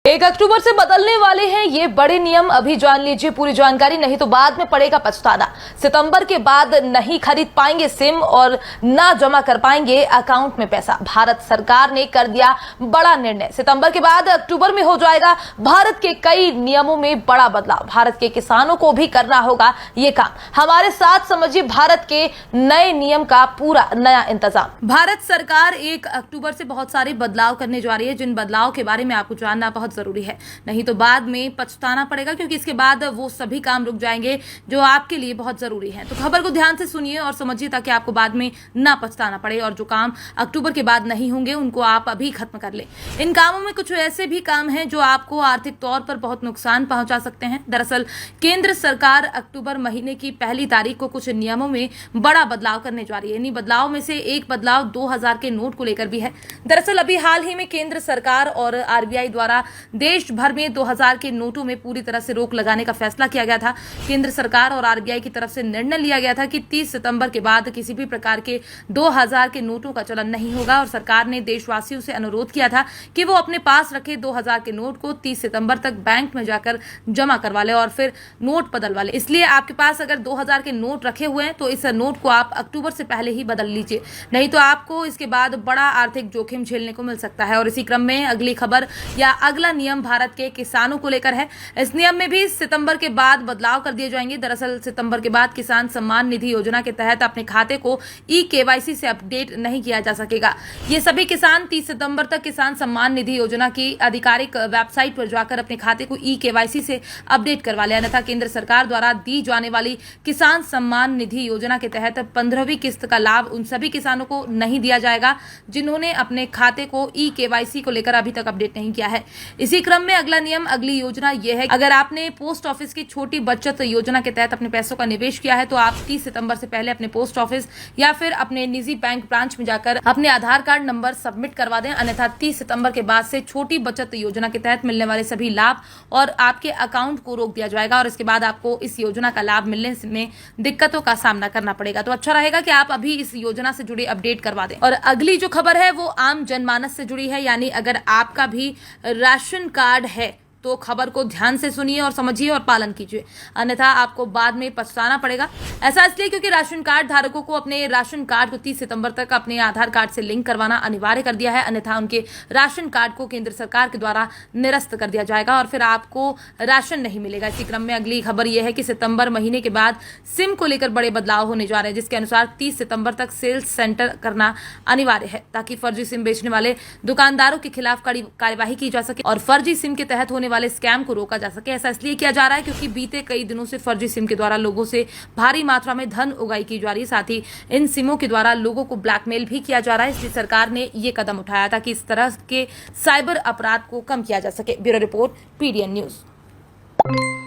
1 अक्टूबर से बदलने वाले हैं ये बड़े नियम। अभी जान लीजिए पूरी जानकारी, नहीं तो बाद में पड़ेगा पछताना। सितंबर के बाद नहीं खरीद पाएंगे सिम और ना जमा कर पाएंगे अकाउंट में पैसा। भारत सरकार ने कर दिया बड़ा निर्णय। सितंबर के बाद अक्टूबर में हो जाएगा भारत के कई नियमों में बड़ा बदलाव। भारत के किसानों को भी करना होगा ये काम। हमारे साथ समझिए भारत के नए नियम का पूरा नया इंतजाम। भारत सरकार 1 अक्टूबर से बहुत सारे बदलाव करने जा रही है, जिन बदलाव के बारे में आपको जानना बहुत जरूरी है, नहीं तो बाद में पछताना पड़ेगा, क्योंकि इसके बाद वो सभी काम रुक जाएंगे जो आपके लिए बहुत जरूरी है। तो खबर को ध्यान से सुनिए और समझिए ताकि आपको बाद में ना पछताना पड़े, और जो काम अक्टूबर के बाद नहीं होंगे उनको आप अभी खत्म कर ले। इन कामों में कुछ ऐसे भी काम हैं जो आपको आर्थिक तौर पर बहुत नुकसान पहुंचा सकते हैं। दरअसल केंद्र सरकार अक्टूबर महीने की 1 तारीख को कुछ नियमों में बड़ा बदलाव करने जा रही है। इन्हीं बदलाव में से एक बदलाव 2000 के नोट को लेकर भी है। दरअसल अभी हाल ही में केंद्र सरकार और आरबीआई द्वारा देश भर में 2000 के नोटों में पूरी तरह से रोक लगाने का फैसला किया गया था। केंद्र सरकार और आरबीआई की तरफ से निर्णय लिया गया था कि 30 सितंबर के बाद किसी भी प्रकार के 2000 के नोटों का चलन नहीं होगा, और सरकार ने देशवासियों से अनुरोध किया था कि वो अपने पास रखे 2000 के नोट को 30 सितंबर तक बैंक में जाकर जमा करवा ले और फिर नोट बदलवा ले। इसलिए आपके पास अगर 2000 के नोट रखे हुए हैं तो इस नोट को आप अक्टूबर से पहले ही बदल लीजिए, नहीं तो आपको इसके बाद बड़ा आर्थिक जोखिम झेलने को मिल सकता है। और इसी क्रम में अगली खबर या अगला नियम भारत के किसानों को लेकर है। इस नियम में भी सितंबर के बाद बदलाव कर दिए जाएंगे। दरअसल सितंबर के बाद किसान सम्मान निधि योजना के तहत अपने खाते को ई-केवाईसी से अपडेट नहीं किया जा सकेगा। ये सभी किसान 30 सितंबर तक किसान सम्मान निधि योजना की आधिकारिक वेबसाइट पर जाकर अपने खाते को ई-केवाईसी से अपडेट करवा ले, अन्यथा केंद्र सरकार द्वारा दी जाने वाली किसान सम्मान निधि योजना के तहत 15वीं किस्त का लाभ उन सभी किसानों को नहीं दिया जाएगा जिन्होंने अपने खाते को ई-केवाईसी को लेकर अभी तक अपडेट नहीं किया है। इसी क्रम में अगला नियम, अगली योजना यह है, अगर आपने पोस्ट ऑफिस की छोटी बचत योजना के तहत अपने पैसों का निवेश किया है तो आप 30 सितंबर से पहले अपने पोस्ट ऑफिस या फिर अपने निजी बैंक ब्रांच में जाकर अपने आधार कार्ड नंबर सबमिट करवा दें, अन्यथा 30 सितंबर के बाद से छोटी बचत योजना के तहत मिलने वाले सभी लाभ और आपके अकाउंट को रोक दिया जाएगा, और इसके बाद आपको इस योजना का लाभ मिलने में दिक्कतों का सामना करना पड़ेगा। तो अच्छा रहेगा कि आप अभी इस योजना से जुड़ी अपडेट करवा दें। और अगली जो खबर है वो आम जनमानस से जुड़ी है, यानी अगर आपका भी राशन कार्ड है तो खबर को ध्यान से सुनिए और समझिए और पालन कीजिए, अन्यथा आपको बाद में पछताना पड़ेगा। ऐसा इसलिए क्योंकि राशन कार्ड धारकों को अपने राशन कार्ड को 30 सितंबर तक अपने आधार कार्ड से लिंक करवाना अनिवार्य कर दिया है, अन्यथा उनके राशन कार्ड को केंद्र सरकार के द्वारा निरस्त कर दिया जाएगा और फिर आपको राशन नहीं मिलेगा। इसी क्रम में अगली खबर यह है कि सितंबर महीने के बाद सिम को लेकर बड़े बदलाव होने जा रहे हैं, जिसके अनुसार 30 सितंबर तक सेल्स सेंटर करना अनिवार्य है, ताकि फर्जी सिम बेचने वाले दुकानदारों के खिलाफ कड़ी कार्यवाही की जा सके और फर्जी सिम के तहत होने वाले स्कैम को रोका जा सके। ऐसा इसलिए किया जा रहा है क्योंकि बीते कई दिनों से फर्जी सिम के द्वारा लोगों से भारी मात्रा में धन उगाही की जा रही है, साथ ही इन सिमों के द्वारा लोगों को ब्लैकमेल भी किया जा रहा है। इसलिए सरकार ने ये कदम उठाया था कि इस तरह के साइबर अपराध को कम किया जा सके। Bureau report, PDN news.